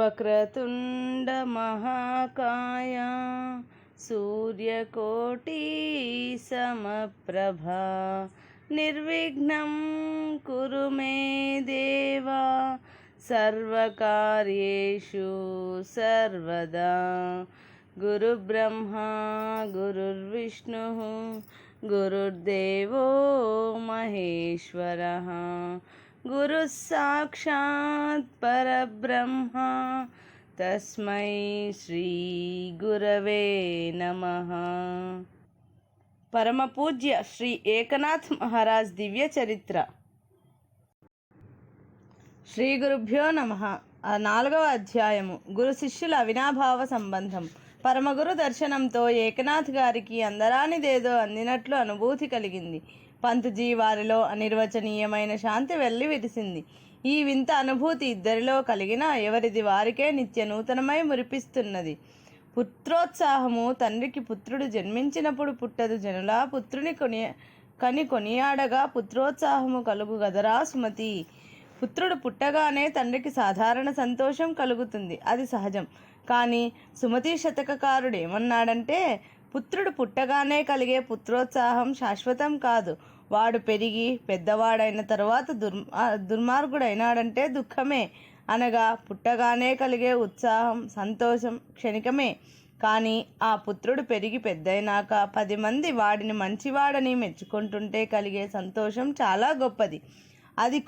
వక్రతుండ మహాకాయ సూర్యకోటి సమప్రభా నిర్విఘ్నం కురు మే దేవా సర్వకార్యేషు సర్వదా. గురుబ్రహ్మా గురుర్విష్ణుః గురుర్దేవో మహేశ్వరః గురుః సాక్షాత్ పరబ్రహ్మ తస్మై శ్రీ గురవే నమః. పరమ పూజ్య శ్రీ ఏకనాథ్ మహారాజ్ దివ్య చరిత్ర. శ్రీ గురుభ్యో నమః. 4వ అధ్యాయము. గురు శిష్యుల అవినాభావ సంబంధం. పరమగురు దర్శనంతో ఏకనాథ్ గారికి అందరానిదేదో అందినట్లు అనుభూతి కలిగింది. పంతుజీ వారిలో అనిర్వచనీయమైన శాంతి వెల్లి విరిసింది. ఈ వింత అనుభూతి ఇద్దరిలో కలిగినా ఎవరిది వారికే నిత్య నూతనమై మురిపిస్తున్నది. పుత్రోత్సాహము. తండ్రికి పుత్రుడు జన్మించినప్పుడు పుట్టదు జనులా పుత్రుని కొనియాడగా పుత్రోత్సాహము కలుగు గదరా సుమతి. పుత్రుడు పుట్టగానే తండ్రికి సాధారణ సంతోషం కలుగుతుంది, అది సహజం. కానీ సుమతి శతకకారుడు ఏమన్నాడంటే, పుత్రుడు పుట్టగానే కలిగే పుత్రోత్సాహం శాశ్వతం కాదు. వాడు పెరిగి పెద్దవాడైన తరువాత దుర్మార్గుడైనాడంటే దుఃఖమే. అనగా పుట్టగానే కలిగే ఉత్సాహం సంతోషం క్షణికమే. కానీ ఆ పుత్రుడు పెరిగి పెద్దయినాక 10 మంది వాడిని మంచివాడని మెచ్చుకుంటుంటే కలిగే సంతోషం చాలా గొప్పది. అది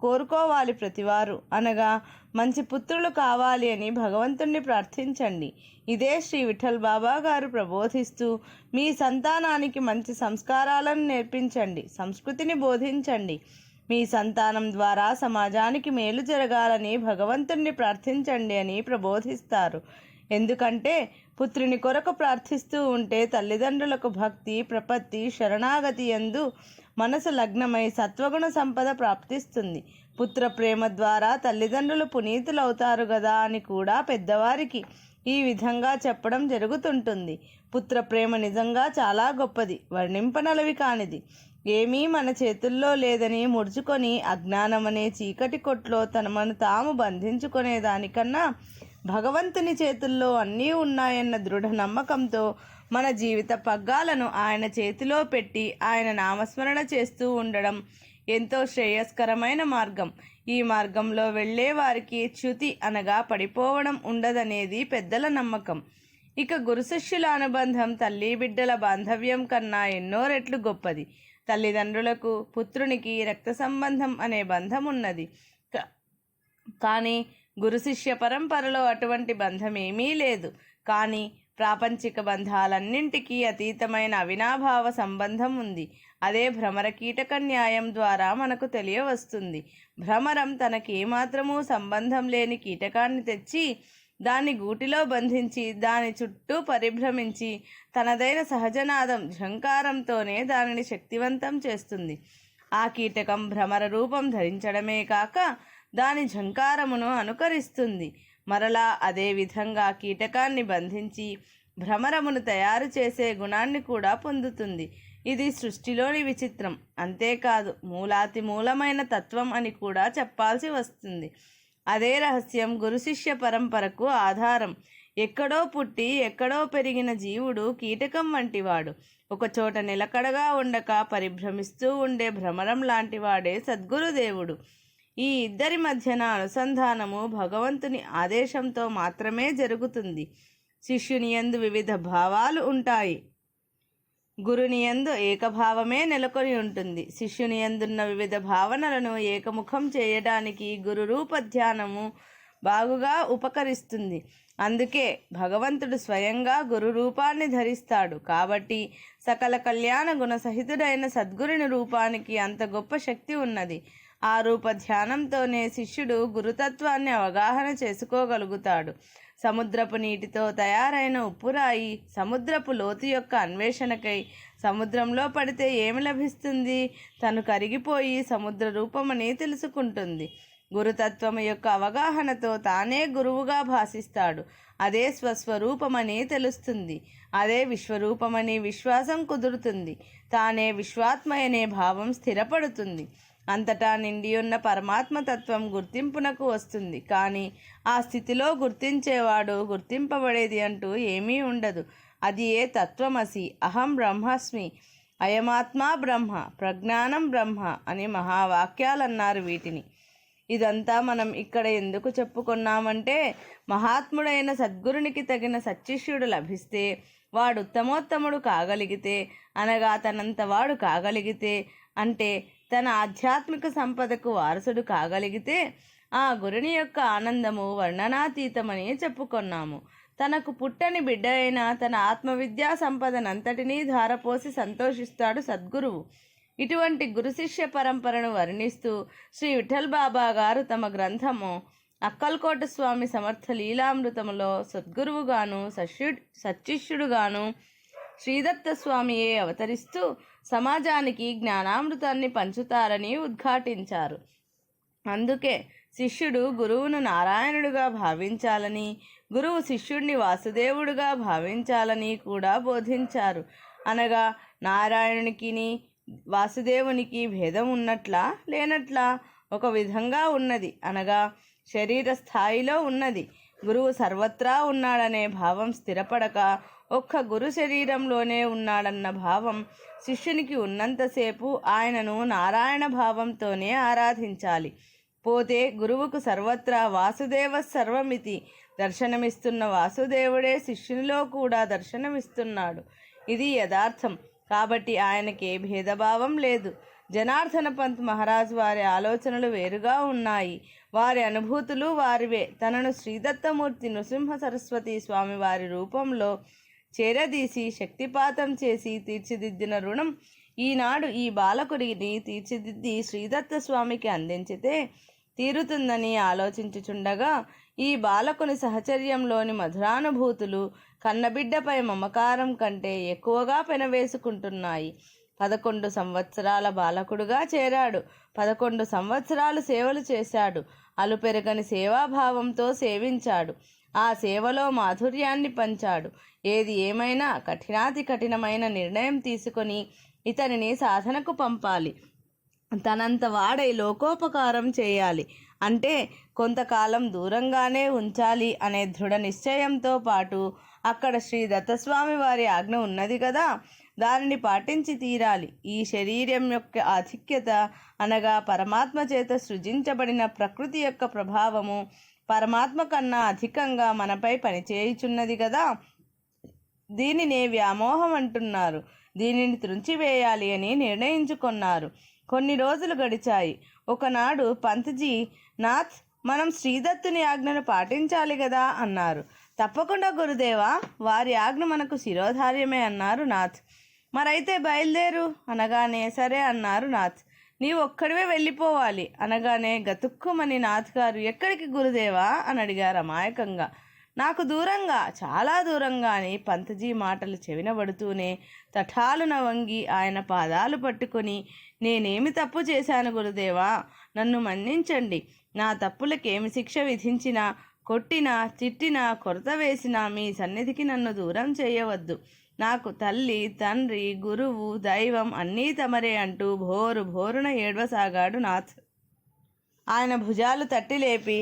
కోరుకోవాలి ప్రతివారు. అనగా మంచి పుత్రులు కావాలి అని భగవంతుణ్ణి ప్రార్థించండి. ఇదే శ్రీ విఠల్ బాబా గారు ప్రబోధిస్తూ, మీ సంతానానికి మంచి సంస్కారాలను నేర్పించండి, సంస్కృతిని బోధించండి. మీ సంతానం ద్వారా సమాజానికి మేలు జరగాలని భగవంతుణ్ణి ప్రార్థించండి అని ప్రబోధిస్తారు. ఎందుకంటే పుత్రుని కొరకు ప్రార్థిస్తూ ఉంటే తల్లిదండ్రులకు భక్తి ప్రపత్తి శరణాగతి యందు మనసు లగ్నమై సత్వగుణ సంపద ప్రాప్తిస్తుంది. పుత్ర ప్రేమ ద్వారా తల్లిదండ్రులు పునీతులవుతారు గదా అని కూడా పెద్దవారికి ఈ విధంగా చెప్పడం జరుగుతుంటుంది. పుత్ర ప్రేమ నిజంగా చాలా గొప్పది, వర్ణింపనలవి కానిది. ఏమీ మన చేతుల్లో లేదని ముడుచుకొని అజ్ఞానమనే చీకటి కొట్లో తమను తాము బంధించుకునే దానికన్నా భగవంతుని చేతుల్లో అన్నీ ఉన్నాయన్న దృఢ నమ్మకంతో మన జీవిత పగ్గాలను ఆయన చేతిలో పెట్టి ఆయన నామస్మరణ చేస్తూ ఉండడం ఎంతో శ్రేయస్కరమైన మార్గం. ఈ మార్గంలో వెళ్ళే వారికి చ్యుతి అనగా పడిపోవడం ఉండదనేది పెద్దల నమ్మకం. ఇక గురు శిష్యుల అనుబంధం తల్లి బిడ్డల బాంధవ్యం కన్నా ఎన్నో రెట్లు గొప్పది. తల్లిదండ్రులకు పుత్రునికి రక్త సంబంధం అనే బంధం ఉన్నది. కానీ గురు శిష్య పరంపరలో అటువంటి బంధం ఏమీ లేదు. కానీ ప్రాపంచిక బంధాలన్నింటికీ అతీతమైన అవినాభావ సంబంధం ఉంది. అదే భ్రమర కీటక న్యాయం ద్వారా మనకు తెలియవస్తుంది. భ్రమరం తనకి ఏమాత్రమూ సంబంధం లేని కీటకాన్ని తెచ్చి దాన్ని గూటిలో బంధించి దాని చుట్టూ పరిభ్రమించి తనదైన సహజనాదం ఝంకారంతోనే దానిని శక్తివంతం చేస్తుంది. ఆ కీటకం భ్రమర రూపం ధరించడమే కాక దాని ఝంకారమును అనుకరిస్తుంది. మరలా అదే విధంగా కీటకాన్ని బంధించి భ్రమరమును తయారు చేసే గుణాన్ని కూడా పొందుతుంది. ఇది సృష్టిలోని విచిత్రం. అంతేకాదు మూలాతి మూలమైన తత్వం అని కూడా చెప్పాల్సి వస్తుంది. అదే రహస్యం గురు శిష్య పరంపరకు ఆధారం. ఎక్కడో పుట్టి ఎక్కడో పెరిగిన జీవుడు కీటకం వంటివాడు. ఒకచోట నిలకడగా ఉండక పరిభ్రమిస్తూ ఉండే భ్రమరం లాంటివాడే సద్గురుదేవుడు. ఈ ఇద్దరి మధ్యన అనుసంధానము భగవంతుని ఆదేశంతో మాత్రమే జరుగుతుంది. శిష్యుని యందు వివిధ భావాలు ఉంటాయి, గురుని యందు ఏకభావమే నెలకొని ఉంటుంది. శిష్యుని యందున్న వివిధ భావనలను ఏకముఖం చేయడానికి గురు రూప ధ్యానము బాగుగా ఉపకరిస్తుంది. అందుకే భగవంతుడు స్వయంగా గురు రూపాన్ని ధరిస్తాడు. కాబట్టి సకల కళ్యాణ గుణ సహితుడైన సద్గురుని రూపానికి అంత గొప్ప శక్తి ఉన్నది. ఆ రూప ధ్యానంతోనే శిష్యుడు గురుతత్వాన్ని అవగాహన చేసుకోగలుగుతాడు. సముద్రపు నీటితో తయారైన ఉప్పురాయి సముద్రపు లోతు యొక్క అన్వేషణకై సముద్రంలో పడితే ఏమి లభిస్తుంది? తను కరిగిపోయి సముద్ర రూపమని తెలుసుకుంటుంది. గురుతత్వము యొక్క అవగాహనతో తానే గురువుగా భాసిస్తాడు. అదే స్వస్వరూపమని తెలుస్తుంది. అదే విశ్వరూపమని విశ్వాసం కుదురుతుంది. తానే విశ్వాత్మయనే భావం స్థిరపడుతుంది. అంతటా నిండి ఉన్న పరమాత్మతత్వం గుర్తింపునకు వస్తుంది. కానీ ఆ స్థితిలో గుర్తించేవాడు గుర్తింపబడేది అంటూ ఏమీ ఉండదు. అది ఏ తత్వమసి, అహం బ్రహ్మాస్మి, అయమాత్మా బ్రహ్మ, ప్రజ్ఞానం బ్రహ్మ అని మహావాక్యాలన్నారు వీటిని. ఇదంతా మనం ఇక్కడ ఎందుకు చెప్పుకున్నామంటే, మహాత్ముడైన సద్గురునికి తగిన సచ్చిష్యుడు లభిస్తే, వాడు ఉత్తమోత్తముడు కాగలిగితే, అనగా తనంత వాడు కాగలిగితే, అంటే తన ఆధ్యాత్మిక సంపదకు వారసుడు కాగలిగితే, ఆ గురుని యొక్క ఆనందము వర్ణనాతీతమని చెప్పుకున్నాము. తనకు పుట్టని బిడ్డ అయిన తన ఆత్మవిద్యా సంపదనంతటినీ ధారపోసి సంతోషిస్తాడు సద్గురువు. ఇటువంటి గురు శిష్య పరంపరను వర్ణిస్తూ శ్రీ విఠల్ బాబా గారు తమ గ్రంథము అక్కల్కోట స్వామి సమర్థ లీలామృతములో సద్గురువుగాను సచ్చిష్యుడుగాను శ్రీదత్త స్వామియే అవతరిస్తూ సమాజానికి జ్ఞానామృతాన్ని పంచుతారని ఉద్ఘాటించారు. అందుకే శిష్యుడు గురువును నారాయణుడుగా భావించాలని, గురువు శిష్యుడిని వాసుదేవుడుగా భావించాలని కూడా బోధించారు. అనగా నారాయణునికి వాసుదేవునికి భేదం ఉన్నట్లా లేనట్లా? ఒక విధంగా ఉన్నది. అనగా శరీర స్థాయిలో ఉన్నది. గురువు సర్వత్రా ఉన్నాడనే భావం స్థిరపడక ఒక్క గురు శరీరంలోనే ఉన్నాడన్న భావం శిష్యునికి ఉన్నంతసేపు ఆయనను నారాయణ భావంతోనే ఆరాధించాలి. పోతే గురువుకు సర్వత్రా వాసుదేవ సర్వమితి దర్శనమిస్తున్న వాసుదేవుడే శిష్యునిలో కూడా దర్శనమిస్తున్నాడు. ఇది యథార్థం. కాబట్టి ఆయనకే భేదభావం లేదు. జనార్దన పంత్ మహారాజ్ వారి ఆలోచనలు వేరుగా ఉన్నాయి. వారి అనుభూతులు వారివే. తనను శ్రీదత్తమూర్తి నృసింహ సరస్వతి స్వామి వారి రూపంలో చేరదీసి శక్తిపాతం చేసి తీర్చిదిద్దిన రుణం ఈనాడు ఈ బాలకుడిని తీర్చిదిద్ది శ్రీదత్త స్వామికి అందించితే తీరుతుందని ఆలోచించుచుండగా ఈ బాలకుని సహచర్యంలోని మధురానుభూతులు కన్నబిడ్డపై మమకారం కంటే ఎక్కువగా పెనవేసుకుంటున్నాయి. 11 సంవత్సరాల బాలకుడుగా చేరాడు. 11 సంవత్సరాలు సేవలు చేశాడు. అలుపెరగని సేవాభావంతో సేవించాడు. ఆ సేవలో మాధుర్యాన్ని పంచాడు. ఏది ఏమైనా కఠినాతి కఠినమైన నిర్ణయం తీసుకొని ఇతనిని సాధనకు పంపాలి. తనంత వాడై లోకోపకారం చేయాలి. అంటే కొంతకాలం దూరంగానే ఉంచాలి అనే దృఢ నిశ్చయంతో పాటు అక్కడ శ్రీ దత్తస్వామి వారి ఆజ్ఞ ఉన్నది కదా, దానిని పాటించి తీరాలి. ఈ శరీరం యొక్క ఆధిక్యత అనగా పరమాత్మ చేత సృజించబడిన ప్రకృతి యొక్క ప్రభావము పరమాత్మ కన్నా అధికంగా మనపై పనిచేయుచున్నది కదా, దీనినే వ్యామోహం అంటున్నారు. దీనిని త్రుంచివేయాలి అని నిర్ణయించుకున్నారు. కొన్ని రోజులు గడిచాయి. ఒకనాడు పంత్జీ, నాథ్, మనం శ్రీదత్తుని ఆజ్ఞను పాటించాలి కదా అన్నారు. తప్పకుండా గురుదేవా, వారి ఆజ్ఞ మనకు శిరోధార్యమే అన్నారు నాథ్. మరైతే బయలుదేరు అనగానే సరే అన్నారు నాథ్. నీవు ఒక్కడివే వెళ్ళిపోవాలి అనగానే గతుక్కుమని నాథ్ గారు, ఎక్కడికి గురుదేవా అని అడిగారు అమాయకంగా. నాకు దూరంగా, చాలా దూరంగా అని పంత్జీ మాటలు చెవినబడుతూనే తఠాలున వంగి ఆయన పాదాలు పట్టుకొని, నేనేమి తప్పు చేశాను గురుదేవా, నన్ను మన్నించండి. నా తప్పులకేమి శిక్ష విధించినా, కొట్టినా, తిట్టినా, కొరత వేసినా మీ సన్నిధికి నన్ను దూరం చేయవద్దు. నాకు తల్లి, తండ్రి, గురువు, దైవం అన్నీ తమరే అంటూ భోరున ఏడవసాగాడు నాథ్. ఆయన భుజాలు తట్టి లేపి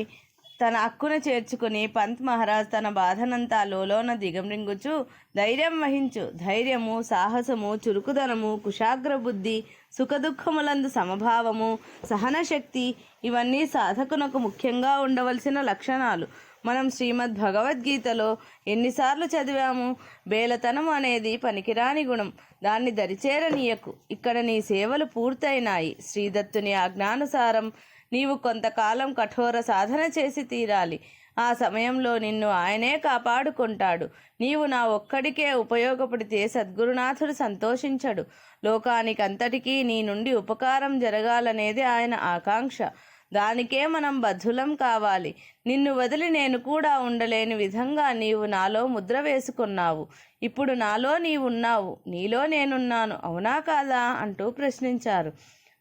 తన అక్కున చేర్చుకుని పంత్ మహారాజ్ తన బాధనంతా లోలోన దిగమ్రింగుచు, ధైర్యం వహించు. ధైర్యము, సాహసము, చురుకుదనము, కుశాగ్ర బుద్ధి, సుఖదుఖములందు సమభావము, సహనశక్తి ఇవన్నీ సాధకునకు ముఖ్యంగా ఉండవలసిన లక్షణాలు. మనం శ్రీమద్ భగవద్గీతలో ఎన్నిసార్లు చదివాము? బేలతనం అనేది పనికిరాని గుణం, దాన్ని దరిచేరనీయకు. ఇక్కడ నీ సేవలు పూర్తయినాయి. శ్రీదత్తుని ఆజ్ఞానుసారం నీవు కొంతకాలం కఠోర సాధన చేసి తీరాలి. ఆ సమయంలో నిన్ను ఆయనే కాపాడుకుంటాడు. నీవు నా ఒక్కడికే ఉపయోగపడితే సద్గురునాథుడు సంతోషించడు. లోకానికంతటికీ నీ నుండి ఉపకారం జరగాలనేది ఆయన ఆకాంక్ష. దానికే మనం బద్ధులం కావాలి. నిన్ను వదిలి నేను కూడా ఉండలేని విధంగా నీవు నాలో ముద్ర వేసుకున్నావు. ఇప్పుడు నాలో నీవున్నావు, నీలో నేనున్నాను, అవునా కాదా అంటూ ప్రశ్నించారు.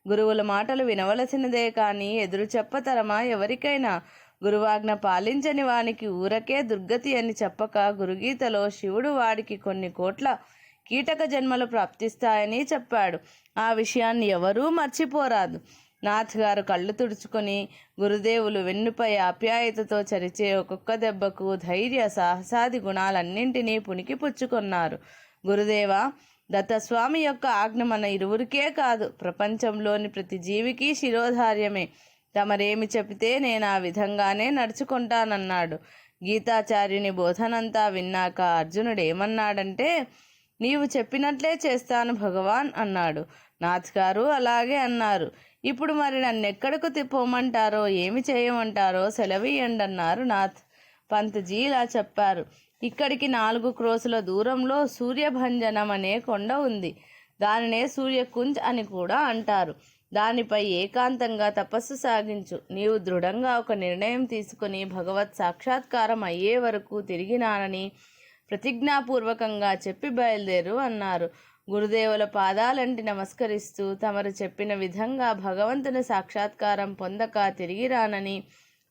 గురువుల మాటలు వినవలసినదే కానీ ఎదురు చెప్పతరమా ఎవరికైనా? గురువాజ్ఞ పాలించని వానికి ఊరకే దుర్గతి అని చెప్పక గురుగీతలో శివుడు వాడికి కొన్ని కోట్ల కీటక జన్మలు ప్రాప్తిస్తాయని చెప్పాడు. ఆ విషయాన్ని ఎవరూ మర్చిపోరాదు. నాథ్ గారు కళ్ళు తుడుచుకొని గురుదేవులు వెన్నుపై ఆప్యాయతతో చరిచే ఒక్కొక్క దెబ్బకు ధైర్య సాహసాది గుణాలన్నింటినీ పునికి పుచ్చుకొన్నారు. గురుదేవ, దత్తస్వామి యొక్క ఆజ్ఞ మన ఇరువురికే కాదు, ప్రపంచంలోని ప్రతి జీవికి శిరోధార్యమే. తమరేమి చెబితే నేను ఆ విధంగానే నడుచుకుంటానన్నాడు. గీతాచార్యుని బోధనంతా విన్నాక అర్జునుడు ఏమన్నాడంటే, నీవు చెప్పినట్లే చేస్తాను భగవాన్ అన్నాడు. నాథ్ గారు అలాగే అన్నారు. ఇప్పుడు మరి నన్నెక్కడకు తిప్పమంటారో, ఏమి చేయమంటారో సెలవీయండి అన్నారు నాథ్. పంత్జీ ఇలా చెప్పారు. ఇక్కడికి 4 క్రోసుల దూరంలో సూర్యభంజనం అనే కొండ ఉంది. దానినే సూర్యకుంజ్ అని కూడా అంటారు. దానిపై ఏకాంతంగా తపస్సు సాగించు. నీవు దృఢంగా ఒక నిర్ణయం తీసుకుని భగవత్ సాక్షాత్కారం అయ్యే వరకు తిరిగినానని ప్రతిజ్ఞాపూర్వకంగా చెప్పి బయలుదేరు అన్నారు. గురుదేవుల పాదాలంటి నమస్కరిస్తూ తమరు చెప్పిన విధంగా భగవంతుని సాక్షాత్కారం పొందక తిరిగి రానని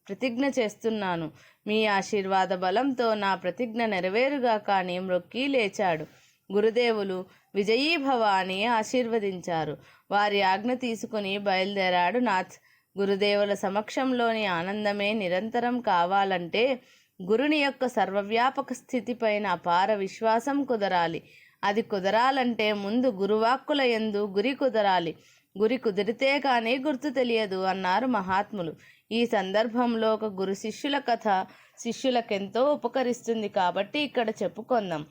ప్రతిజ్ఞ చేస్తున్నాను. మీ ఆశీర్వాద బలంతో నా ప్రతిజ్ఞ నెరవేరుగాక అని మ్రొక్కి లేచాడు. గురుదేవులు విజయీభవ అని ఆశీర్వదించారు. వారి ఆజ్ఞ తీసుకుని బయలుదేరాడు నాథ్. గురుదేవుల సమక్షంలోని ఆనందమే నిరంతరం కావాలంటే గురుని యొక్క సర్వవ్యాపక స్థితిపైన అపార విశ్వాసం కుదరాలి. అది కుదరాలంటే ముందు గురువాక్కుల యందు గురి కుదరాలి. గురి కుదిరితే కానీ గుర్తు తెలియదు అన్నారు మహాత్ములు. ఈ సందర్భంలో ఒక గురు శిష్యుల కథ శిష్యులకెంతో ఉపకరిస్తుంది కాబట్టి ఇక్కడ చెప్పుకుందాం.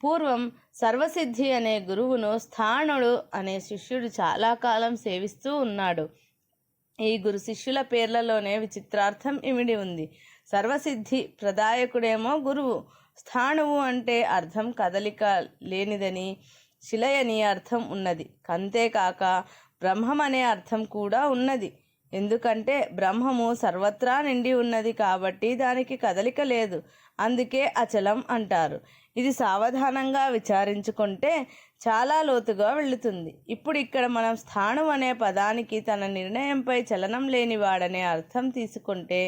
పూర్వం సర్వసిద్ధి అనే గురువును స్థాణుడు అనే శిష్యుడు చాలా కాలం సేవిస్తూ ఉన్నాడు. ఈ గురు శిష్యుల పేర్లలోనే విచిత్రార్థం ఇమిడి ఉంది. సర్వసిద్ధి ప్రదాయకుడేమో గురువు, స్థాణువు అంటే అర్థం కదలిక లేనిదని, శిలయని అర్థం ఉన్నది. అంతేకాక బ్రహ్మం అనే అర్థం కూడా ఉన్నది. ఎందుకంటే బ్రహ్మము సర్వత్రా నిండి ఉన్నది కాబట్టి దానికి కదలిక లేదు. అందుకే అచలం అంటారు. ఇది సావధానంగా విచారించుకుంటే చాలా లోతుగా వెళుతుంది. ఇప్పుడు ఇక్కడ మనం స్థాణు అనే పదానికి తన నిర్ణయంపై చలనం లేనివాడనే అర్థం తీసుకుంటే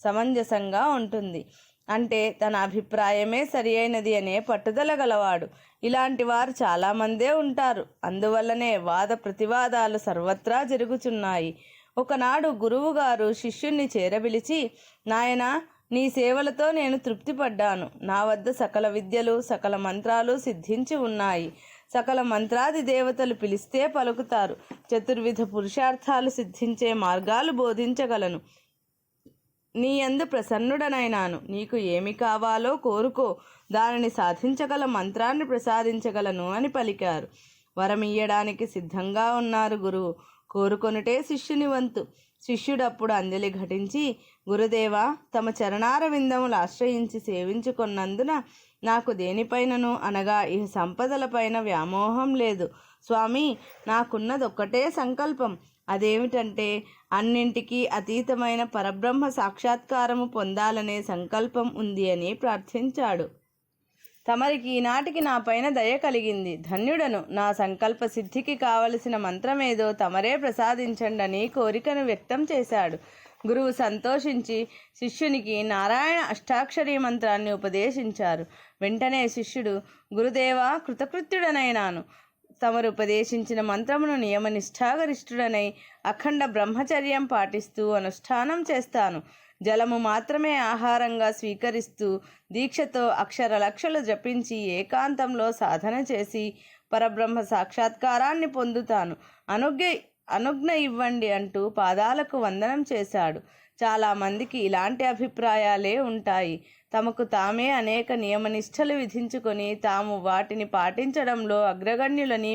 సమంజసంగా ఉంటుంది. అంటే తన అభిప్రాయమే సరి అయినది అనే పట్టుదల గలవాడు. ఇలాంటి వారు చాలామందే ఉంటారు. అందువల్లనే వాద ప్రతివాదాలు సర్వత్రా జరుగుచున్నాయి. ఒకనాడు గురువుగారు శిష్యుణ్ణి చేరబిలిచి, నాయనా, నీ సేవలతో నేను తృప్తిపడ్డాను. నా వద్ద సకల విద్యలు, సకల మంత్రాలు సిద్ధించి ఉన్నాయి. సకల మంత్రాది దేవతలు పిలిస్తే పలుకుతారు. చతుర్విధ పురుషార్థాలు సిద్ధించే మార్గాలు బోధించగలను. నీ యందు ప్రసన్నుడనైనాను. నీకు ఏమి కావాలో కోరుకో, దానిని సాధించగల మంత్రాన్ని ప్రసాదించగలను అని పలికారు. వరమియ్యడానికి సిద్ధంగా ఉన్నారు గురువు. కోరుకొనుటే శిష్యుని వంతు. శిష్యుడప్పుడు అంజలి ఘటించి, గురుదేవా, తమ చరణార విందములు ఆశ్రయించి సేవించుకున్నందున నాకు దేనిపైనను అనగా ఈ సంపదలపైన వ్యామోహం లేదు. స్వామి, నాకున్నదొక్కటే సంకల్పం. అదేమిటంటే అన్నింటికీ అతీతమైన పరబ్రహ్మ సాక్షాత్కారము పొందాలనే సంకల్పం ఉంది అని ప్రార్థించాడు. తమరికి ఈనాటికి నా పైన దయ కలిగింది. ధన్యుడను. నా సంకల్ప సిద్ధికి కావలసిన మంత్రమేదో తమరే ప్రసాదించండని కోరికను వ్యక్తం చేశాడు. గురువు సంతోషించి శిష్యునికి నారాయణ అష్టాక్షరీ మంత్రాన్ని ఉపదేశించారు. వెంటనే శిష్యుడు, గురుదేవా, కృతకృత్యుడనైనాను. తమరు ఉపదేశించిన మంత్రమును నియమనిష్ఠాగరిష్ఠుడనై అఖండ బ్రహ్మచర్యం పాటిస్తూ అనుష్ఠానం చేస్తాను. జలము మాత్రమే ఆహారంగా స్వీకరిస్తూ దీక్షతో అక్షర లక్షలు జపించి ఏకాంతంలో సాధన చేసి పరబ్రహ్మ సాక్షాత్కారాన్ని పొందుతాను. అనుజ్ఞ ఇవ్వండి అంటూ పాదాలకు వందనం చేశాడు. చాలామందికి ఇలాంటి అభిప్రాయాలే ఉంటాయి. తమకు తామే అనేక నియమనిష్టలు విధించుకొని తాము వాటిని పాటించడంలో అగ్రగణ్యులని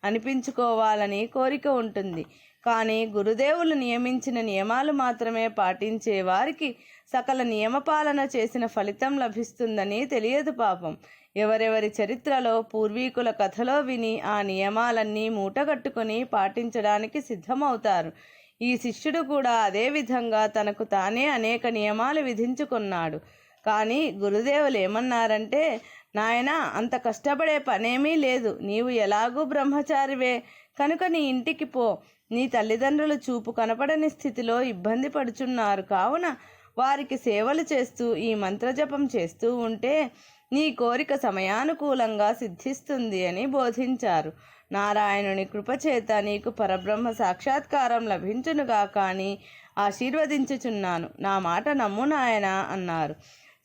అనిపించుకోవాలని కోరిక ఉంటుంది. కానీ గురుదేవులు నియమించిన నియమాలు మాత్రమే పాటించే వారికి సకల నియమపాలన చేసిన ఫలితం లభిస్తుందని తెలియదు పాపం. ఎవరెవరి చరిత్రలో పూర్వీకుల కథలో విని ఆ నియమాలన్నీ మూటగట్టుకొని పాటించడానికి సిద్ధమవుతారు. ఈ శిష్యుడు కూడా అదే విధంగా తనకు తానే అనేక నియమాలు విధించుకున్నాడు. కానీ గురుదేవులు ఏమన్నారంటే, నాయనా, అంత కష్టపడే పనేమీ లేదు. నీవు ఎలాగూ బ్రహ్మచారివే కనుక నీ ఇంటికి పో. నీ తల్లిదండ్రులు చూపు కనపడని స్థితిలో ఇబ్బంది పడుచున్నారు కావున వారికి సేవలు చేస్తూ ఈ మంత్రజపం చేస్తూ ఉంటే నీ కోరిక సమయానుకూలంగా సిద్ధిస్తుంది అని బోధించారు. నారాయణుని కృపచేత నీకు పరబ్రహ్మ సాక్షాత్కారం లభించునుగాక అని ఆశీర్వదించుచున్నాను. నా మాట నమ్ము నాయనా అన్నారు.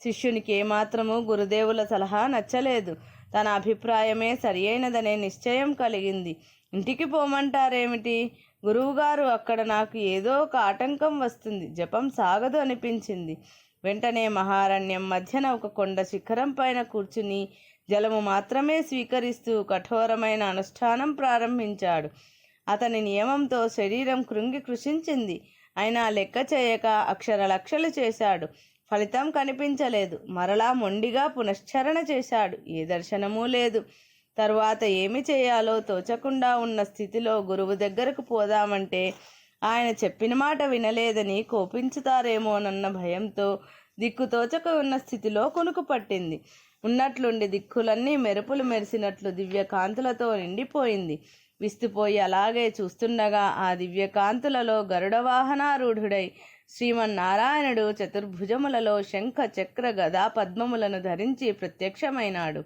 శిష్యునికి ఏమాత్రము గురుదేవుల సలహా నచ్చలేదు. తన అభిప్రాయమే సరియైనదనే నిశ్చయం కలిగింది. ఇంటికి పోమంటారేమిటి గురువుగారు, అక్కడ నాకు ఏదో ఒక ఆటంకం వస్తుంది, జపం సాగదు అనిపించింది. వెంటనే మహారణ్యం మధ్యన ఒక కొండ శిఖరం పైన కూర్చుని జలము మాత్రమే స్వీకరిస్తూ కఠోరమైన అనుష్ఠానం ప్రారంభించాడు. అతని నియమంతో శరీరం కృంగి కృషించింది. అయినా లెక్క చేయక అక్షరలక్షలు చేశాడు. ఫలితం కనిపించలేదు. మరలా మొండిగా పునశ్చరణ చేశాడు. ఏ దర్శనమూ లేదు. తరువాత ఏమి చేయాలో తోచకుండా ఉన్న స్థితిలో గురువు దగ్గరకు పోదామంటే ఆయన చెప్పిన మాట వినలేదని కోపించుతారేమోనన్న భయంతో దిక్కుతోచక ఉన్న స్థితిలో కునుకు పట్టింది. ఉన్నట్లుండి దిక్కులన్నీ మెరుపులు మెరిసినట్లు దివ్యకాంతులతో నిండిపోయింది. విస్తుపోయి అలాగే చూస్తుండగా ఆ దివ్యకాంతులలో గరుడవాహనారూఢుడై శ్రీమన్నారాయణుడు చతుర్భుజములలో శంఖ చక్ర గదా పద్మములను ధరించి ప్రత్యక్షమైనాడు.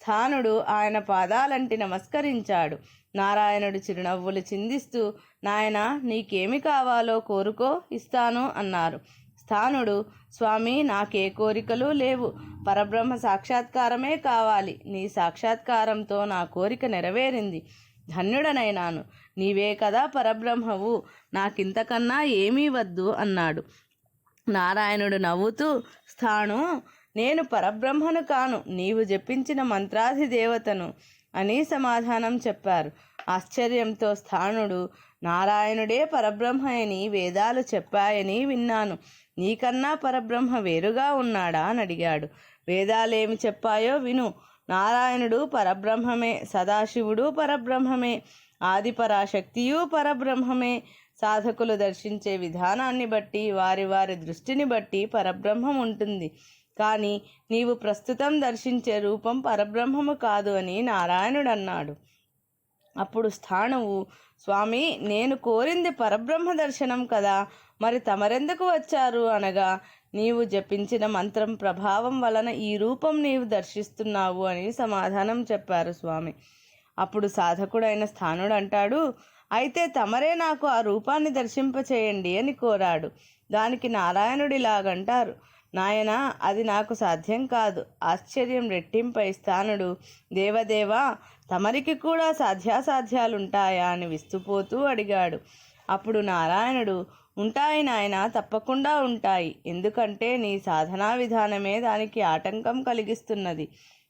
స్థానుడు ఆయన పాదాలంటి నమస్కరించాడు. నారాయణుడు చిరునవ్వులు చిందిస్తూ, నాయనా, నీకేమి కావాలో కోరుకో, ఇస్తాను అన్నారు. స్థానుడు, స్వామి, నాకే కోరికలు లేవు, పరబ్రహ్మ సాక్షాత్కారమే కావాలి. నీ సాక్షాత్కారంతో నా కోరిక నెరవేరింది, ధన్యుడనైనాను. నీవే కదా పరబ్రహ్మవు, నాకింతకన్నా ఏమీ వద్దు అన్నాడు. నారాయణుడు నవ్వుతూ, స్థాను, నేను పరబ్రహ్మను కాను, నీవు జపించిన మంత్రాధిదేవతను అని సమాధానం చెప్పారు. ఆశ్చర్యంతో స్థానుడు, నారాయణుడే పరబ్రహ్మ అని వేదాలు చెప్పాయని విన్నాను, నీకన్నా పరబ్రహ్మ వేరుగా ఉన్నాడా అని అడిగాడు. వేదాలేమి చెప్పాయో విను. నారాయణుడు పరబ్రహ్మమే, సదాశివుడు పరబ్రహ్మమే, ఆదిపరాశక్తియు పరబ్రహ్మమే. సాధకులు దర్శించే విధానాన్ని బట్టి, వారి వారి దృష్టిని బట్టి పరబ్రహ్మం ఉంటుంది. కానీ నీవు ప్రస్తుతం దర్శించే రూపం పరబ్రహ్మము కాదు అని నారాయణుడు అన్నాడు. అప్పుడు స్థాణువు, స్వామి, నేను కోరింది పరబ్రహ్మ దర్శనం కదా, మరి తమరెందుకు వచ్చారు అనగా, నీవు జపించిన మంత్రం ప్రభావం వలన ఈ రూపం నీవు దర్శిస్తున్నావు అని సమాధానం చెప్పారు స్వామి. అప్పుడు సాధకుడైన స్థానుడు అంటాడు, అయితే తమరే నాకు ఆ రూపాన్ని దర్శింపచేయండి అని కోరాడు. దానికి నారాయణుడిలాగంటారు, నాయనా, అది నాకు సాధ్యం కాదు. ఆశ్చర్యం రెట్టింపై స్థానుడు, దేవదేవా, తమరికి కూడా సాధ్యాసాధ్యాలుంటాయా అని విస్తుపోతూ అడిగాడు. అప్పుడు నారాయణుడు, ఉంటాయి నాయన, తప్పకుండా ఉంటాయి. ఎందుకంటే నీ సాధనా విధానమే దానికి ఆటంకం కలిగిస్తున్నది.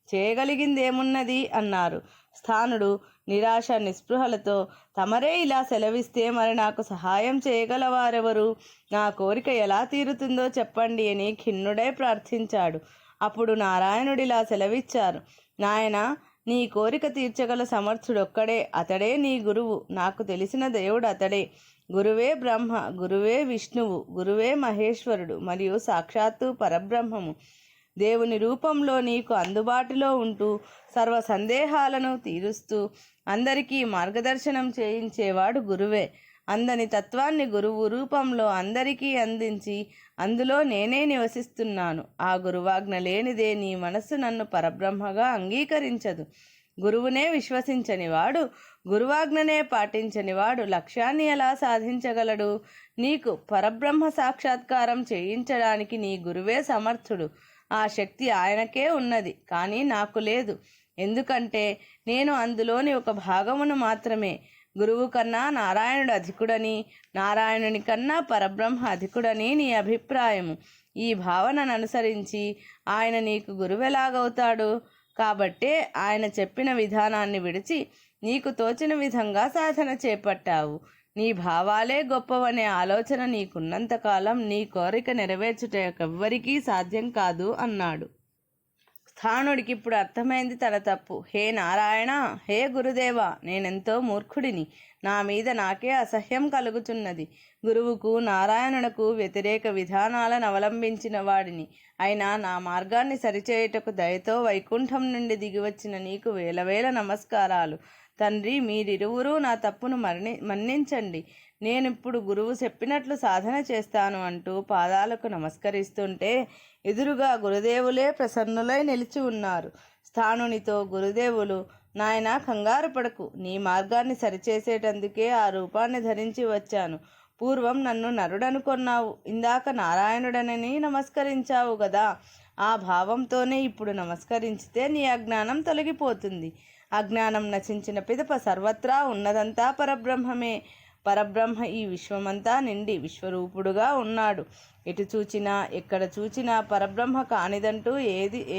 చేయగలిగిందేమున్నది అన్నారు. స్థానుడు నిరాశ నిస్పృహలతో, తమరే ఇలా సెలవిస్తే మరి నాకు సహాయం చేయగలవారెవరు? నా కోరిక ఎలా తీరుతుందో చెప్పండి అని ఖిన్నుడై ప్రార్థించాడు. అప్పుడు నారాయణుడిలా సెలవిచ్చారు, నాయనా, నీ కోరిక తీర్చగల సమర్థుడొక్కడే, అతడే నీ గురువు. నాకు తెలిసిన దేవుడు అతడే. గురువే బ్రహ్మ, గురువే విష్ణువు, గురువే మహేశ్వరుడు మరియు సాక్షాత్తు పరబ్రహ్మము. దేవుని రూపంలో నీకు అందుబాటులో ఉంటూ సర్వ సందేహాలను తీరుస్తూ అందరికీ మార్గదర్శనం చేయించేవాడు గురువే. అందని తత్వాన్ని గురువు రూపంలో అందరికీ అందించి అందులో నేనే నివసిస్తున్నాను. ఆ గురువాజ్ఞ లేనిదే నీ మనస్సు నన్ను పరబ్రహ్మగా అంగీకరించదు. గురువునే విశ్వసించనివాడు, గురువాజ్ఞనే పాటించనివాడు లక్ష్యాన్ని ఎలా సాధించగలడు? నీకు పరబ్రహ్మ సాక్షాత్కారం చేయించడానికి నీ గురువే సమర్థుడు. ఆ శక్తి ఆయనకే ఉన్నది, కానీ నాకు లేదు. ఎందుకంటే నేను అందులోని ఒక భాగమును మాత్రమే. గురువు కన్నా నారాయణుడు అధికుడని, నారాయణుని కన్నా పరబ్రహ్మ అధికుడని నీ అభిప్రాయము. ఈ భావనను అనుసరించి ఆయన నీకు గురువెలాగవుతాడు? కాబట్టే ఆయన చెప్పిన విధానాన్ని విడిచి నీకు తోచిన విధంగా సాధన చేపట్టావు. నీ భావాలే గొప్పవనే ఆలోచన నీకున్నంతకాలం నీ కోరిక నెరవేర్చుటెవ్వరికీ సాధ్యం కాదు అన్నాడు. స్థానుడికి ఇప్పుడు అర్థమైంది తన తప్పు. హే నారాయణ, హే గురుదేవా, నేనెంతో మూర్ఖుడిని. నా మీద నాకే అసహ్యం కలుగుతున్నది. గురువుకు నారాయణునకు వ్యతిరేక విధానాలను అవలంబించిన వాడిని. అయినా నా మార్గాన్ని సరిచేయుటకు దయతో వైకుంఠం నుండి దిగివచ్చిన నీకు వేలవేల నమస్కారాలు. తండ్రి, మీరిరువురూ నా తప్పును మన్నించండి. నేనిప్పుడు గురువు చెప్పినట్లు సాధన చేస్తాను అంటూ పాదాలకు నమస్కరిస్తుంటే ఎదురుగా గురుదేవులే ప్రసన్నులై నిలిచి ఉన్నారు. స్థానునితో గురుదేవులు, నాయనా, కంగారు పడకు. నీ మార్గాన్ని సరిచేసేటందుకే ఆ రూపాన్ని ధరించి వచ్చాను. పూర్వం నన్ను నరుడనుకొన్నావు, ఇందాక నారాయణుడనని నమస్కరించావు గదా. ఆ భావంతోనే ఇప్పుడు నమస్కరించితే నీ అజ్ఞానం తొలగిపోతుంది. అజ్ఞానం నశించిన పిదప సర్వత్రా ఉన్నదంతా పరబ్రహ్మమే. పరబ్రహ్మ ఈ విశ్వమంతా నిండి విశ్వరూపుడుగా ఉన్నాడు. ఎటు చూచినా ఎక్కడ చూచినా పరబ్రహ్మ కానిదంటూ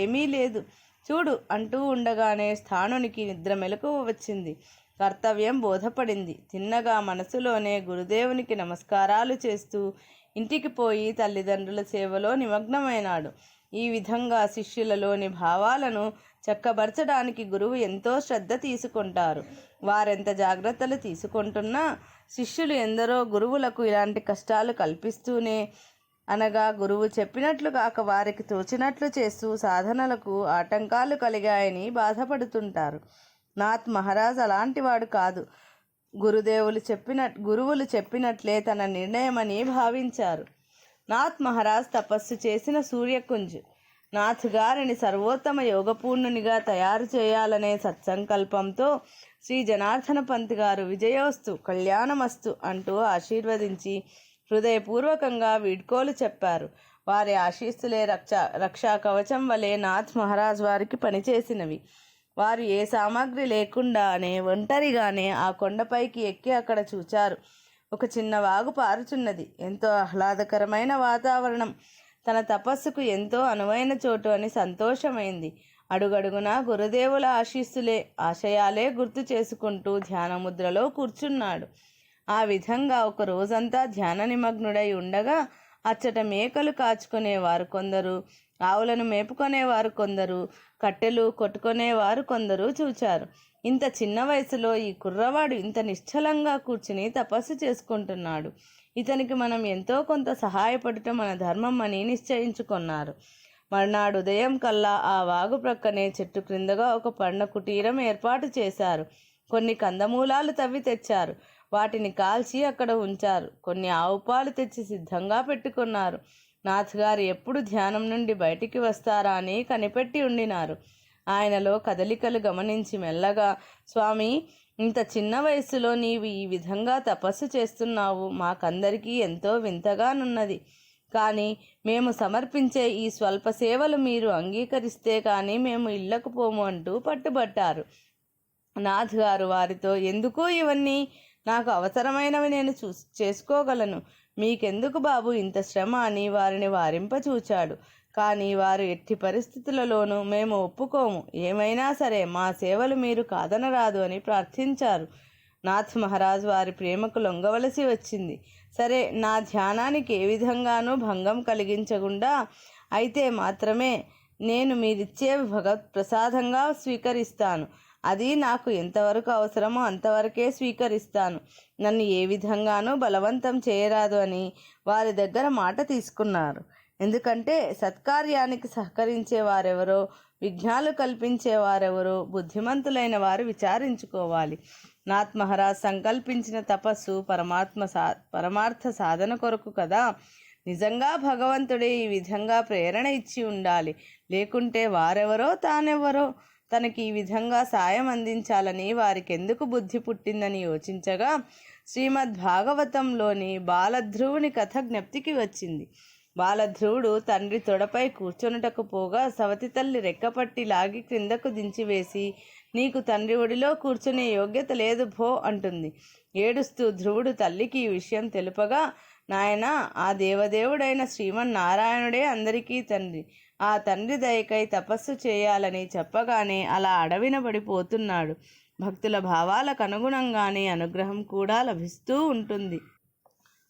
ఏమీ లేదు. చూడు అంటూ ఉండగానే స్థాణునికి నిద్ర మెలకువ వచ్చింది. కర్తవ్యం బోధపడింది. తిన్నగా మనసులోనే గురుదేవునికి నమస్కారాలు చేస్తూ ఇంటికి పోయి తల్లిదండ్రుల సేవలో నిమగ్నమైనాడు. ఈ విధంగా శిష్యులలోని భావాలను చక్కబరచడానికి గురువు ఎంతో శ్రద్ధ తీసుకుంటారు. వారెంత జాగ్రత్తలు తీసుకుంటున్నా శిష్యులు ఎందరో గురువులకు ఇలాంటి కష్టాలు కల్పిస్తూనే, అనగా గురువు చెప్పినట్లు కాక వారికి తోచినట్లు చేస్తూ సాధనలకు ఆటంకాలు కలిగాయని బాధపడుతుంటారు. నాథ్ మహారాజ్ అలాంటివాడు కాదు. గురువులు చెప్పినట్లే తన నిర్ణయమని భావించారు. నాథ్ మహారాజ్ తపస్సు చేసిన సూర్యకుంజ్ నాథ్ గారిని సర్వోత్తమ యోగపూర్ణునిగా తయారు చేయాలనే సత్సంకల్పంతో శ్రీ జనార్దన పంత్ గారు విజయోస్తు, కళ్యాణమస్తు అంటూ ఆశీర్వదించి హృదయపూర్వకంగా వీడ్కోలు చెప్పారు. వారి ఆశీస్సులే రక్షా కవచం వలె నాథ్ మహారాజ్ వారికి పనిచేసినవి. వారు ఏ సామాగ్రి లేకుండానే ఒంటరిగానే ఆ కొండపైకి ఎక్కి అక్కడ చూచారు. ఒక చిన్న వాగు పారుచున్నది. ఎంతో ఆహ్లాదకరమైన వాతావరణం. తన తపస్సుకు ఎంతో అనువైన చోటు అని సంతోషమైంది. అడుగడుగునా గురుదేవుల ఆశయాలే గుర్తు చేసుకుంటూ ధ్యానముద్రలో కూర్చున్నాడు. ఆ విధంగా ఒక రోజంతా ధ్యాన నిమగ్నుడై ఉండగా అచ్చట మేకలు కాచుకునేవారు కొందరు, ఆవులను మేపుకొనేవారు కొందరు, కట్టెలు కొట్టుకునేవారు కొందరు చూచారు. ఇంత చిన్న వయసులో ఈ కుర్రవాడు ఇంత నిశ్చలంగా కూర్చుని తపస్సు చేసుకుంటున్నాడు. ఇతనికి మనం ఎంతో కొంత సహాయపడటం మన ధర్మం అని నిశ్చయించుకున్నారు. మర్నాడు ఉదయం కల్లా ఆ వాగు ప్రక్కనే చెట్టు క్రిందగా ఒక పండ్ల కుటీరం ఏర్పాటు చేశారు. కొన్ని కందమూలాలు తవ్వి తెచ్చారు. వాటిని కాల్చి అక్కడ ఉంచారు. కొన్ని ఆవు పాలు తెచ్చి సిద్ధంగా పెట్టుకున్నారు. నాథ్ గారు ఎప్పుడు ధ్యానం నుండి బయటికి వస్తారా అని కనిపెట్టి ఉండినారు. ఆయనలో కదలికలు గమనించి మెల్లగా, స్వామి, ఇంత చిన్న వయసులో నీవు ఈ విధంగా తపస్సు చేస్తున్నావు, మాకందరికీ ఎంతో వింతగానున్నది. కానీ మేము సమర్పించే ఈ స్వల్ప సేవలు మీరు అంగీకరిస్తే కానీ మేము ఇళ్లకు పోము అంటూ పట్టుబట్టారు. నాథ్ గారు వారితో, ఎందుకు ఇవన్నీ? నాకు అవసరమైనవి నేను చేసుకోగలను. మీకెందుకు బాబు ఇంత శ్రమ అని వారిని వారింపచూచాడు. కానీ వారు ఎట్టి పరిస్థితులలోనూ మేము ఒప్పుకోము, ఏమైనా సరే మా సేవలు మీరు కాదనరాదు అని ప్రార్థించారు. నాథ్ మహారాజ్ వారి ప్రేమకు లొంగవలసి వచ్చింది. సరే, నా ధ్యానానికి ఏ విధంగానూ భంగం కలిగించకుండా అయితే మాత్రమే నేను మీరిచ్చే భగవత్ ప్రసాదంగా స్వీకరిస్తాను. అది నాకు ఎంతవరకు అవసరమో అంతవరకే స్వీకరిస్తాను. నన్ను ఏ విధంగానూ బలవంతం చేయరాదు అని వారి దగ్గర మాట తీసుకున్నారు. ఎందుకంటే సత్కార్యానికి సహకరించే వారెవరో, విఘ్నాలు కల్పించేవారెవరో బుద్ధిమంతులైన వారు విచారించుకోవాలి. నాథ్ మహారాజ్ సంకల్పించిన తపస్సు పరమార్థ సాధన కొరకు కదా. నిజంగా భగవంతుడే ఈ విధంగా ప్రేరణ ఇచ్చి ఉండాలి. లేకుంటే వారెవరో తానెవరో తనకి ఈ విధంగా సాయం అందించాలని వారికెందుకు బుద్ధి పుట్టిందని యోచించగా శ్రీమద్ భాగవతంలోని బాలధ్రువుని కథ జ్ఞప్తికి వచ్చింది. బాలధ్రువుడు తండ్రి తొడపై కూర్చొనుటకు పోగా సవతి తల్లి రెక్కపట్టి లాగి క్రిందకు దించివేసి, నీకు తండ్రి ఒడిలో కూర్చునే యోగ్యత లేదు భో అంటుంది. ఏడుస్తూ ధ్రువుడు తల్లికి ఈ విషయం తెలుపగా, నాయనా, ఆ దేవదేవుడైన శ్రీమన్నారాయణుడే అందరికీ తండ్రి. ఆ తండ్రి దయకై తపస్సు చేయాలని చెప్పగానే అలా అడవిన పడిపోతున్నాడు. భక్తుల భావాలకు అనుగుణంగానే అనుగ్రహం కూడా లభిస్తూ ఉంటుంది.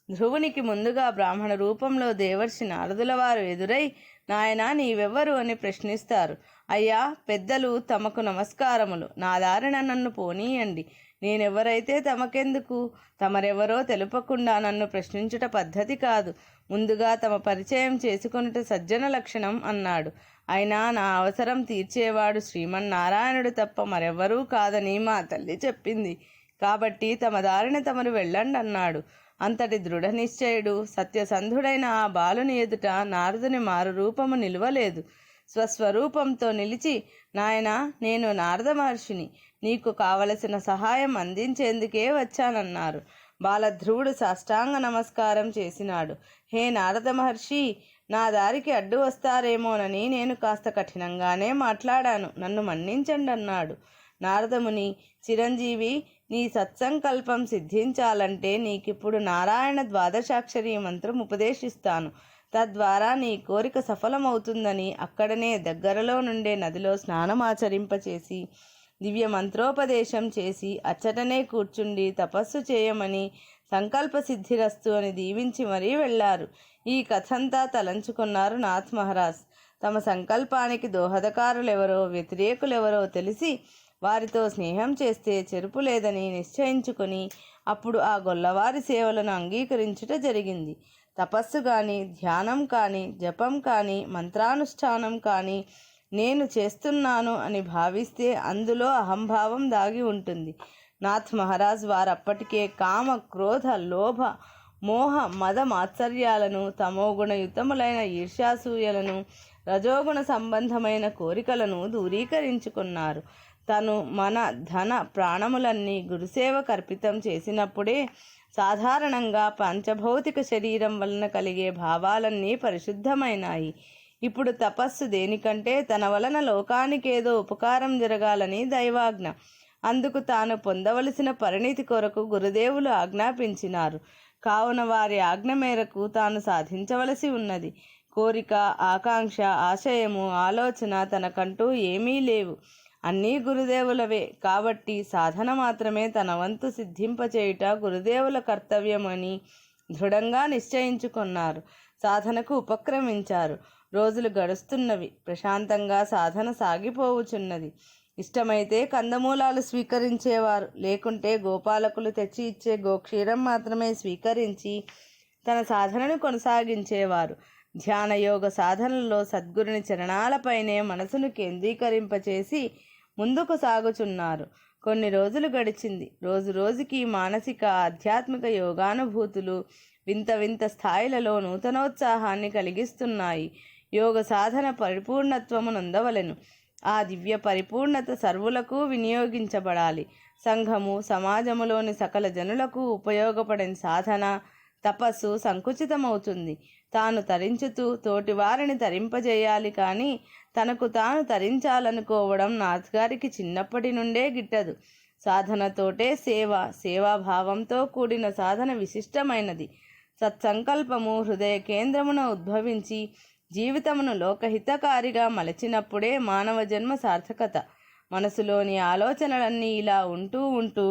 ధ్రువునికి ముందుగా బ్రాహ్మణ రూపంలో దేవర్షి నారదుల వారు ఎదురై, నాయనా, నీవెవ్వరు అని ప్రశ్నిస్తారు. అయ్యా, పెద్దలు, తమకు నమస్కారములు. నా దారిన నన్ను పోనీయండి. నేనెవరైతే తమకెందుకు? తమరెవరో తెలుపకుండా నన్ను ప్రశ్నించుట పద్ధతి కాదు. ముందుగా తమ పరిచయం చేసుకొనుట సజ్జన లక్షణం అన్నాడు. అయినా నా అవసరం తీర్చేవాడు శ్రీమన్నారాయణుడు తప్ప మరెవ్వరూ కాదని మా తల్లి చెప్పింది. కాబట్టి తమ దారిన తమరు వెళ్ళండి అన్నాడు. అంతటి దృఢ నిశ్చయుడు, సత్యసంధుడైన ఆ బాలుని ఎదుట నారదుని మారు రూపము నిలువలేదు. స్వస్వరూపంతో నిలిచి, నాయనా, నేను నారద మహర్షిని. నీకు కావలసిన సహాయం అందించేందుకే వచ్చానన్నారు. బాలధ్రువుడు సాష్టాంగ నమస్కారం చేసినాడు. హే నారద మహర్షి, నా దారికి అడ్డు వస్తారేమోనని నేను కాస్త కఠినంగానే మాట్లాడాను, నన్ను మన్నించండి అన్నాడు. నారదముని, చిరంజీవి, నీ సత్సంకల్పం సిద్ధించాలంటే నీకిప్పుడు నారాయణ ద్వాదశాక్షరి మంత్రం ఉపదేశిస్తాను. తద్వారా నీ కోరిక సఫలమవుతుందని అక్కడనే దగ్గరలో నుండే నదిలో స్నానమాచరింపచేసి దివ్య మంత్రోపదేశం చేసి అచ్చటనే కూర్చుండి తపస్సు చేయమని సంకల్ప సిద్ధిరస్తు అని దీవించి మరీ వెళ్ళారు. ఈ కథంతా తలంచుకున్నారు నాథ్ మహారాజ్. తమ సంకల్పానికి దోహదకారులెవరో వ్యతిరేకులెవరో తెలిసి వారితో స్నేహం చేస్తే చెరుపు లేదని నిశ్చయించుకొని అప్పుడు ఆ గొల్లవారి సేవలను అంగీకరించుట జరిగింది. తపస్సు కానీ, ధ్యానం కానీ, జపం కానీ, మంత్రానుష్ఠానం కానీ నేను చేస్తున్నాను అని భావిస్తే అందులో అహంభావం దాగి ఉంటుంది. నాథ్ మహారాజ్ వారప్పటికే కామ, క్రోధ, లోభ, మోహ, మద మాత్సర్యాలను, తమోగుణయుతములైన ఈర్ష్యాసూయలను, రజోగుణ సంబంధమైన కోరికలను దూరీకరించుకున్నారు. తను, మన, ధన, ప్రాణములన్నీ గురుసేవ కర్పితం చేసినప్పుడే సాధారణంగా పంచభౌతిక శరీరం వలన కలిగే భావాలన్నీ పరిశుద్ధమైనాయి. ఇప్పుడు తపస్సు దేనికంటే తన వలన లోకానికేదో ఉపకారం జరగాలని దైవాజ్ఞ. అందుకు తాను పొందవలసిన పరిణితి కొరకు గురుదేవులు ఆజ్ఞాపించినారు. కావున వారి ఆజ్ఞ మేరకు తాను సాధించవలసి ఉన్నది. కోరిక, ఆకాంక్ష, ఆశయము, ఆలోచన తనకంటూ ఏమీ లేవు. అన్నీ గురుదేవులవే. కాబట్టి సాధన మాత్రమే తన వంతు సిద్ధింపచేయుట గురుదేవుల కర్తవ్యమని దృఢంగా నిశ్చయించుకున్నారు. సాధనకు ఉపక్రమించారు. రోజులు గడుస్తున్నవి. ప్రశాంతంగా సాధన సాగిపోవుచున్నది. ఇష్టమైతే కందమూలాలు స్వీకరించేవారు, లేకుంటే గోపాలకులు తెచ్చి ఇచ్చే గోక్షీరం మాత్రమే స్వీకరించి తన సాధనను కొనసాగించేవారు. ధ్యానయోగ సాధనలో సద్గురుని చరణాలపైనే మనసును కేంద్రీకరింపచేసి ముందుకు సాగుచున్నారు. కొన్ని రోజులు గడిచింది. రోజు రోజుకి మానసిక, ఆధ్యాత్మిక యోగానుభూతులు వింత వింత స్థాయిలలో నూతనోత్సాహాన్ని కలిగిస్తున్నాయి. యోగ సాధన పరిపూర్ణత్వము నొందవలెను. ఆ దివ్య పరిపూర్ణత సర్వులకు వినియోగించబడాలి. సంఘము, సమాజములోని సకల జనులకు ఉపయోగపడే సాధన, తపస్సు సంకుచితమవుతుంది. తాను తరించుతూ తోటివారిని తరింపజేయాలి కానీ తనకు తాను తరించాలనుకోవడం నాథ్ గారికి చిన్నప్పటి నుండే గిట్టదు. సాధనతోటే సేవ, సేవాభావంతో కూడిన సాధన విశిష్టమైనది. సత్సంకల్పము హృదయ కేంద్రమున ఉద్భవించి జీవితమును లోకహితకారిగా మలచినప్పుడే మానవ జన్మ సార్థకత. మనసులోని ఆలోచనలన్నీ ఇలా ఉంటూ ఉంటూ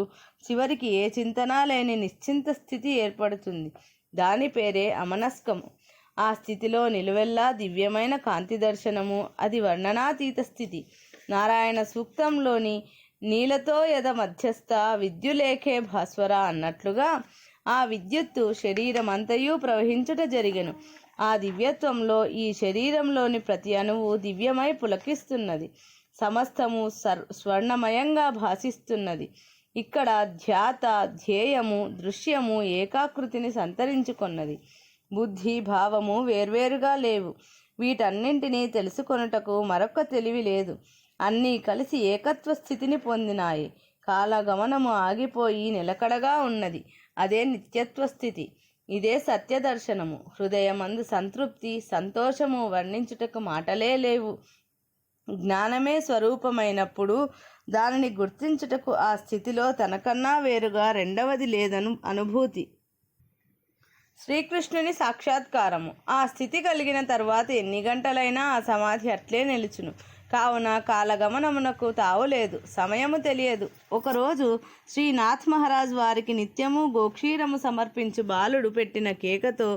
చివరికి ఏ చింతన లేని నిశ్చింత స్థితి ఏర్పడుతుంది. దాని పేరే అమనస్కము. ఆ స్థితిలో నిలువెల్లా దివ్యమైన కాంతి దర్శనము. అది వర్ణనాతీత స్థితి. నారాయణ సూక్తంలోని నీలతో యద మధ్యస్థ విద్యులేఖే భాస్వర అన్నట్లుగా ఆ విద్యుత్తు శరీరమంతయు ప్రవహించుట జరిగెను. ఆ దివ్యత్వంలో ఈ శరీరంలోని ప్రతి అణువు దివ్యమై పులకిస్తున్నది. సమస్తము స్వర్ణమయంగా భాసిస్తున్నది. ఇక్కడ ధ్యాత, ధ్యేయము, దృశ్యము ఏకాకృతిని సంతరించుకున్నది. బుద్ధి, భావము వేర్వేరుగా లేవు. వీటన్నింటినీ తెలుసుకొనుటకు మరొక తెలివి లేదు. అన్నీ కలిసి ఏకత్వ స్థితిని పొందినాయి. కాలగమనము ఆగిపోయి నిలకడగా ఉన్నది. అదే నిత్యత్వ స్థితి. ఇదే సత్యదర్శనము. హృదయమందు సంతృప్తి, సంతోషము వర్ణించుటకు మాటలే లేవు. జ్ఞానమే స్వరూపమైనప్పుడు దానిని గుర్తించుటకు ఆ స్థితిలో తనకన్నా వేరుగా రెండవది లేదను అనుభూతి. శ్రీకృష్ణుని సాక్షాత్కారము. ఆ స్థితి కలిగిన తర్వాత ఎన్ని గంటలైనా ఆ సమాధి అట్లే నిలుచును. కావున కాలగమనమునకు తావులేదు, సమయము తెలియదు. ఒకరోజు శ్రీనాథ్ మహారాజ్ వారికి నిత్యము గోక్షీరము సమర్పించు బాలుడు పెట్టిన కేకతో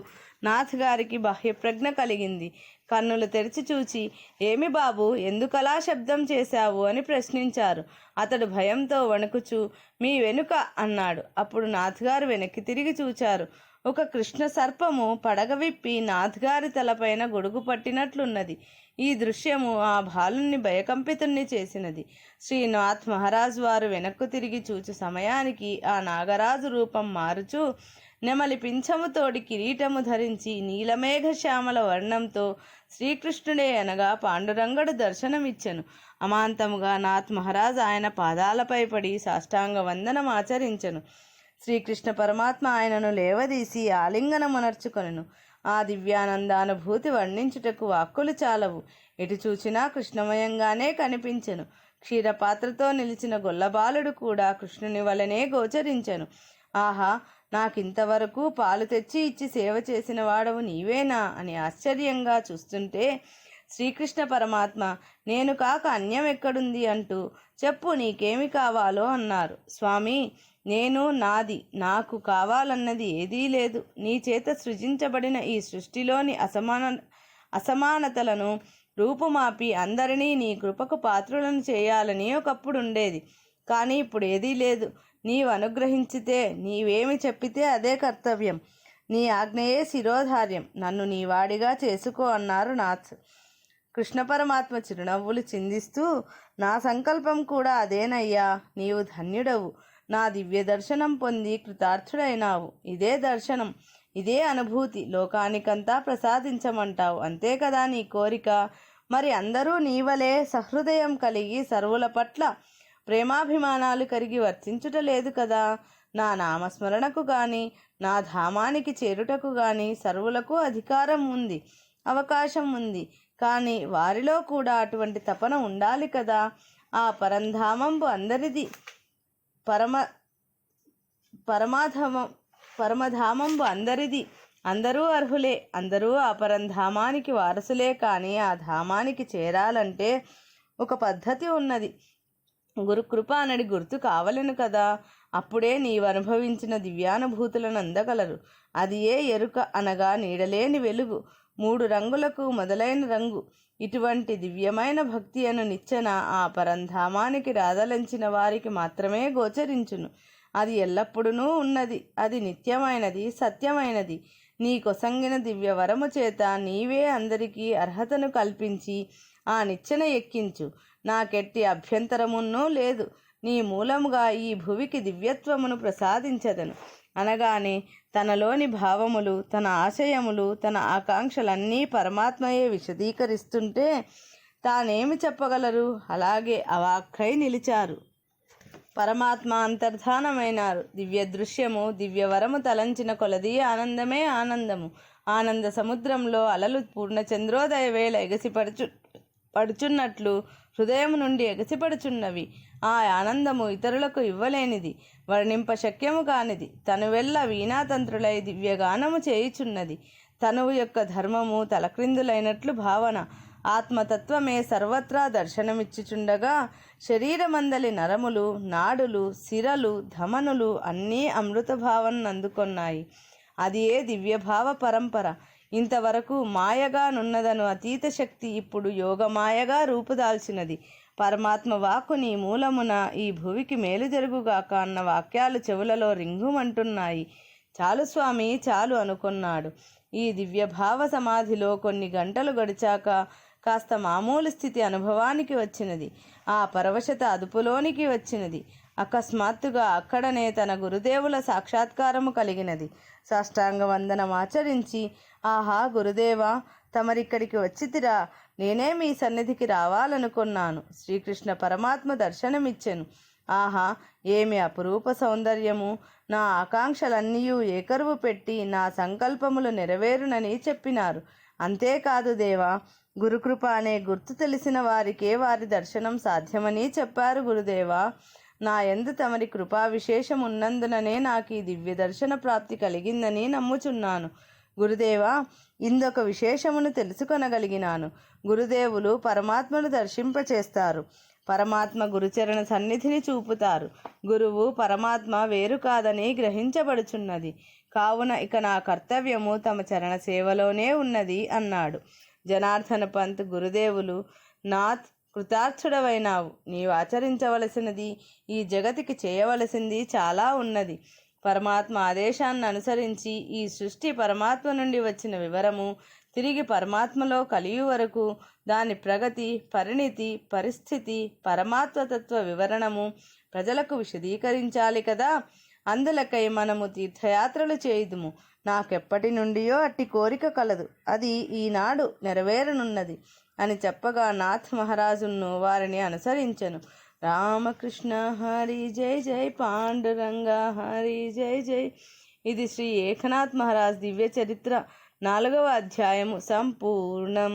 నాథ్ గారికి బాహ్యప్రజ్ఞ కలిగింది. కన్నులు తెరిచి చూచి, ఏమి బాబు, ఎందుకలా శబ్దం చేశావు అని ప్రశ్నించారు. అతడు భయంతో వణుకుచూ, మీ వెనుక అన్నాడు. అప్పుడు నాథ్ గారు వెనక్కి తిరిగి చూచారు. ఒక కృష్ణ సర్పము పడగ విప్పి నాథ్ గారి తలపైన గొడుగు పట్టినట్లున్నది. ఈ దృశ్యము ఆ బాలుని భయకంపితుణ్ణి చేసినది. శ్రీనాథ్ మహారాజ్ వారు వెనక్కు తిరిగి చూచు సమయానికి ఆ నాగరాజు రూపం మారుచూ నెమలి పింఛముతోడి కిరీటము ధరించి నీలమేఘ శ్యామల వర్ణంతో శ్రీకృష్ణుడే అనగా పాండురంగడు దర్శనమిచ్చెను. అమాంతముగా నాథ్ మహారాజ్ ఆయన పాదాలపై పడి సాష్టాంగ వందనం ఆచరించెను. శ్రీకృష్ణ పరమాత్మ ఆయనను లేవదీసి ఆలింగనమునర్చుకొనెను. ఆ దివ్యానందానుభూతి వర్ణించుటకు వాక్కులు చాలవు. ఎటు చూచినా కృష్ణమయంగానే కనిపించెను. క్షీరపాత్రతో నిలిచిన గొల్లబాలుడు కూడా కృష్ణుని వలనే గోచరించెను. ఆహా, నాకింతవరకు పాలు తెచ్చి ఇచ్చి సేవ చేసిన వాడవు నీవేనా అని ఆశ్చర్యంగా చూస్తుంటే శ్రీకృష్ణ పరమాత్మ నేను కాక అన్యం ఎక్కడుంది అంటూ చెప్పు నీకేమి కావాలో అన్నారు. స్వామి, నేను నాది, నాకు కావాలన్నది ఏదీ లేదు. నీ చేత సృజించబడిన ఈ సృష్టిలోని అసమానతలను రూపుమాపి అందరినీ నీ కృపకు పాత్రులను చేయాలని ఒకప్పుడు ఉండేది. కానీ ఇప్పుడు ఏదీ లేదు. నీవు అనుగ్రహించితే, నీవేమి చెప్పితే అదే కర్తవ్యం. నీ ఆజ్ఞయే శిరోధార్యం. నన్ను నీ వాడిగా చేసుకో అన్నారు నాథ్. కృష్ణ పరమాత్మ చిరునవ్వులు చిందిస్తూ నా సంకల్పం కూడా అదేనయ్యా. నీవు ధన్యుడవు. నా దివ్య దర్శనం పొంది కృతార్థుడైనావు. ఇదే దర్శనం, ఇదే అనుభూతి లోకానికంతా ప్రసాదించమంటావు. అంతే కదా నీ కోరిక? మరి అందరూ నీవలే సహృదయం కలిగి సర్వుల పట్ల ప్రేమాభిమానాలు కరిగి వర్తించుట లేదు కదా. నా నామస్మరణకు గాని నా ధామానికి చేరుటకు గాని సర్వులకు అధికారం ఉంది, అవకాశం ఉంది. కానీ వారిలో కూడా అటువంటి తపన ఉండాలి కదా. ఆ పరంధామంబు అందరిది. పరమధామంబు అందరిది. అందరూ అర్హులే. అందరూ ఆ పరంధామానికి వారసులే. కానీ ఆ ధామానికి చేరాలంటే ఒక పద్ధతి ఉన్నది. గురుకృప అనడి గుర్తు కావలను కదా. అప్పుడే నీవు అనుభవించిన దివ్యానుభూతులను అందగలరు. అది ఏ ఎరుక అనగా నీడలేని వెలుగు, 3 రంగులకు మొదలైన రంగు. ఇటువంటి దివ్యమైన భక్తి అను నిచ్చెన ఆ పరంధామానికి రాదలంచిన వారికి మాత్రమే గోచరించును. అది ఎల్లప్పుడూ ఉన్నది. అది నిత్యమైనది, సత్యమైనది. నీ కొసంగిన దివ్య వరము చేత నీవే అందరికీ అర్హతను కల్పించి ఆ నిచ్చెన ఎక్కించు. నాకెట్టి అభ్యంతరమున్నూ లేదు. నీ మూలముగా ఈ భువికి దివ్యత్వమును ప్రసాదించదను అనగానే తనలోని భావములు, తన ఆశయములు, తన ఆకాంక్షలన్నీ పరమాత్మయే విశదీకరిస్తుంటే తానేమి చెప్పగలరు? అలాగే అవాక్కై నిలిచారు. పరమాత్మ అంతర్ధానమైనారు. దివ్య దృశ్యము, దివ్యవరము తలంచిన కొలది ఆనందమే ఆనందము. ఆనంద సముద్రంలో అలలు పూర్ణచంద్రోదయ వేళ పడుచున్నట్లు హృదయం నుండి ఎగసిపడుచున్నవి. ఆ ఆనందము ఇతరులకు ఇవ్వలేనిది, వర్ణింప శక్యము కానిది. తనువెల్ల వీణాతంత్రులై దివ్యగానము చేయుచున్నది. తనువు యొక్క ధర్మము తలక్రిందులైనట్లు భావన. ఆత్మతత్వమే సర్వత్రా దర్శనమిచ్చుచుండగా శరీరమందలి నరములు, నాడులు, సిరలు, ధమనులు అన్నీ అమృత భావనను అందుకొన్నాయి. అది ఏ దివ్యభావ పరంపర. ఇంతవరకు మాయగా నున్నదను అతీత శక్తి ఇప్పుడు యోగమాయగా రూపుదాల్చినది. పరమాత్మ వాక్కు నీ మూలమున ఈ భువికి మేలు జరుగుగాక అన్న వాక్యాలు చెవులలో రింగుమంటున్నాయి. చాలు స్వామి, చాలు అనుకున్నాడు. ఈ దివ్యభావ సమాధిలో కొన్ని గంటలు గడిచాక కాస్త మామూలు స్థితి అనుభవానికి వచ్చినది. ఆ పరవశత అదుపులోనికి వచ్చినది. అకస్మాత్తుగా అక్కడనే తన గురుదేవుల సాక్షాత్కారము కలిగినది. సాష్టాంగ వందనం ఆచరించి, ఆహా గురుదేవా, తమరిక్కడికి వచ్చితిరా. నేనే మీ సన్నిధికి రావాలనుకున్నాను. శ్రీకృష్ణ పరమాత్మ దర్శనమిచ్చెను. ఆహా, ఏమి అపురూప సౌందర్యము! నా ఆకాంక్షలన్నీ ఏకరువు పెట్టి నా సంకల్పములు నెరవేరునని చెప్పినారు. అంతేకాదు దేవా, గురుకృప అనే గుర్తు తెలిసిన వారికే వారి దర్శనం సాధ్యమని చెప్పారు గురుదేవా. నా యందు తమరి కృపా విశేషం ఉన్నందుననే నాకు ఈ దివ్య దర్శన ప్రాప్తి కలిగిందని నమ్ముచున్నాను. గురుదేవా, ఇందొక విశేషమును తెలుసుకొనగలిగినాను. గురుదేవులు పరమాత్మను దర్శింపచేస్తారు. పరమాత్మ గురుచరణ సన్నిధిని చూపుతారు. గురువు పరమాత్మ వేరు కాదని గ్రహించబడుచున్నది. కావున ఇక నా కర్తవ్యము తమ చరణ సేవలోనే ఉన్నది అన్నాడు. జనార్దన పంత్ గురుదేవులు, నాథ్, కృతార్థుడవైనావు. నీవు ఆచరించవలసినది, ఈ జగతికి చేయవలసింది చాలా ఉన్నది. పరమాత్మ ఆదేశాన్ని అనుసరించి ఈ సృష్టి పరమాత్మ నుండి వచ్చిన వివరము తిరిగి పరమాత్మలో కలియు వరకు దాని ప్రగతి, పరిణితి, పరిస్థితి, పరమాత్మతత్వ వివరణము ప్రజలకు విశదీకరించాలి కదా. అందులకై మనము తీర్థయాత్రలు చేయుదుము. నాకెప్పటి నుండియో అట్టి కోరిక కలదు, అది ఈనాడు నెరవేరనున్నది అని చెప్పగా నాథ్ మహారాజును వారిని అనుసరించెను. రామకృష్ణ హరి జై జై, పాండురంగ హరి జై జై. ఇది శ్రీ ఏకనాథ్ మహారాజ్ దివ్య చరిత్ర 4వ అధ్యాయము సంపూర్ణం.